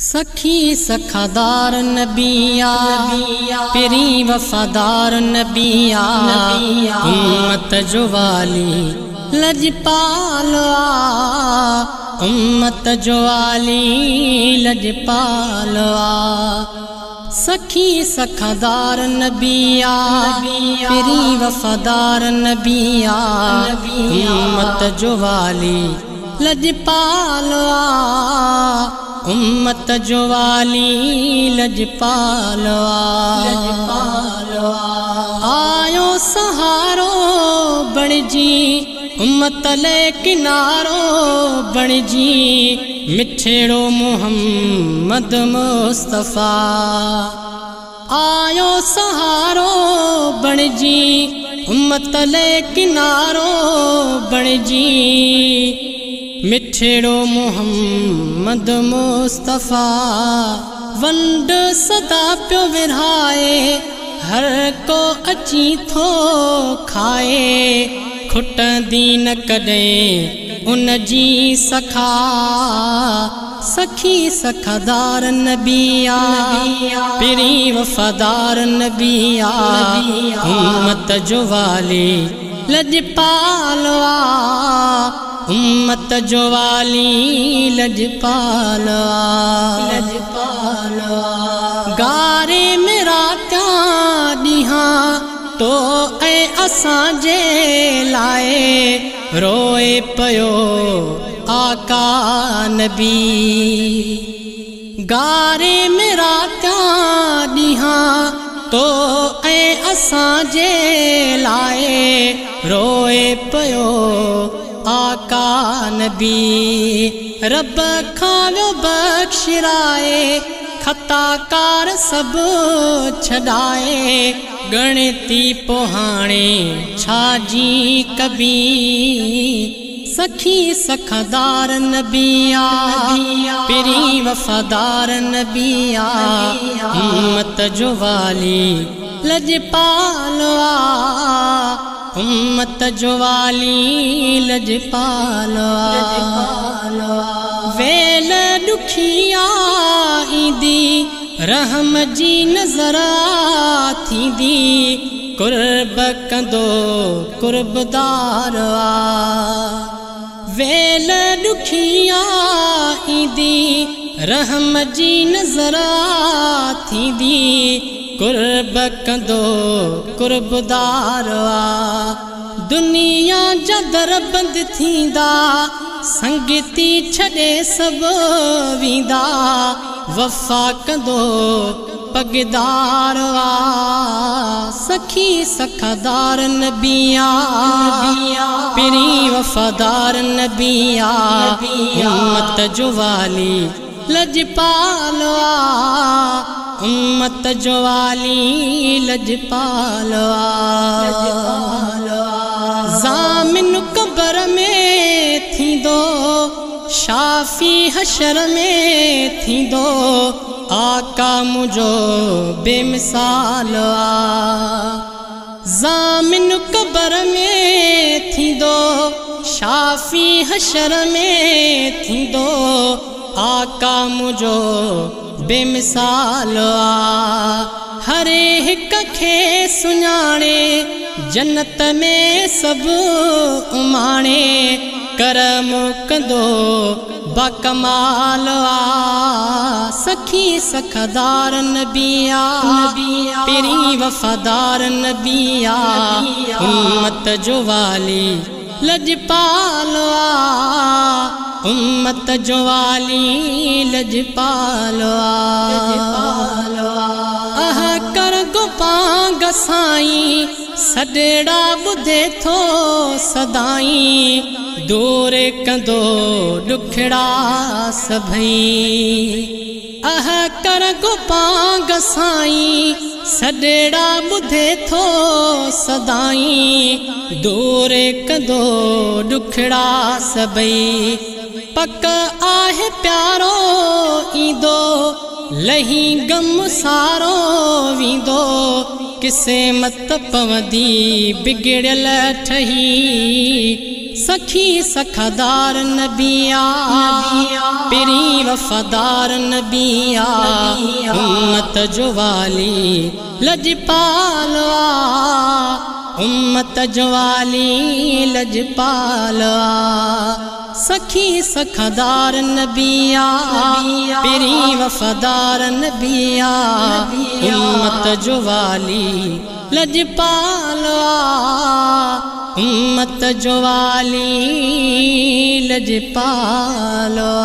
सखी सखादार नबिया पिरी वफादार नबिया उम्मत जो वाली लजपाल उम्मत जो वाली लजपाल सखी सखादार नबिया पिरी वफादार नबिया उम्मत जो वाली लजपाल उम्मत जो वाली लजपाल आयो सहारो बण जी उम्मत ले किनारो बण जी मिठेड़ो मोहम्मद मुस्तफा आयो सहारो बण जी उम्मत ले किनारो बण जी मिठेड़ो मोहम्मद मुस्तफा वंड सदा प्यो विरहाए हर को अची थो खाए खुटंदी न कॾहिं उन जी सखा सखी सखादार नबिया पिरी वफादार नबिया उम्मत जो वाली लजपाल उम्मत जो वाली लजपाल गारे मेरा त्या ॾींहा तो ऐ असां जे लाए रोए पयो आका नबी गारे मेरा त्या ॾींहा तो ऐ असां जे लाए रोए पयो आका नबी रब खां बख्शिराए खताकार सब छॾाए गणती पोहाणे छाजी कबी सखी सखादार नबिया पिरी वफादार नबिया उम्मत जो वाली लजपाल उम्मत जो वाली लजपाल वेल दुखिया ईंदी रहम जी नज़र थींदी कुर्ब कंदो कुर्बदार वेल दुखिया ईंदी रहम जी नज़र थींदी कुर्ब कंदो कुर्बदार दुनिया जा दर बंद थींदा संगती छॾे सभु वींदा वफ़ा कंदो पगदार सखी सखादार नबिया पिरी वफादार नबिया उम्मत जो वाली लजपाल उम्मत जो वाली लजपाल ज़ामिन कब्र में थींदो शाफी हशर में थींदो आका मुझो बेमिसाल ज़ामिन कब्र में थींदो शाफी हशर में थींदो आका मुझो बेमिसाल हरे हिक खे सुञाणे जन्नत में सभु उमाणे करम कंदो बकमाल सखी सखादार नबिया पिरी वफादार नबिया उम्मत जो वाली लजपाल उम्मत जो वाली लजपाल अह कर गोपांग साईं सॾड़ा ॿुधे थो सदाई दूर कंदो ॾुखड़ा सभई अह कर गोपांग साईं सॾड़ा ॿुधे थो सदाई दूर कंदो ॾुखड़ा सभई पक आहे प्यारो ईंदो लही गम सारो वींदो किसे मत पवंदी बिगड़ियल ठही सखी सखादार नबिया पिरी वफादार नबिया उम्मत जो वाली लजपालवा उम्मत जो वाली लजपालवा सखी सखादार नबिया पिरी वफादार नबिया उम्मत जो वाली लजपालवा उम्मत जो वाली लजपालवा।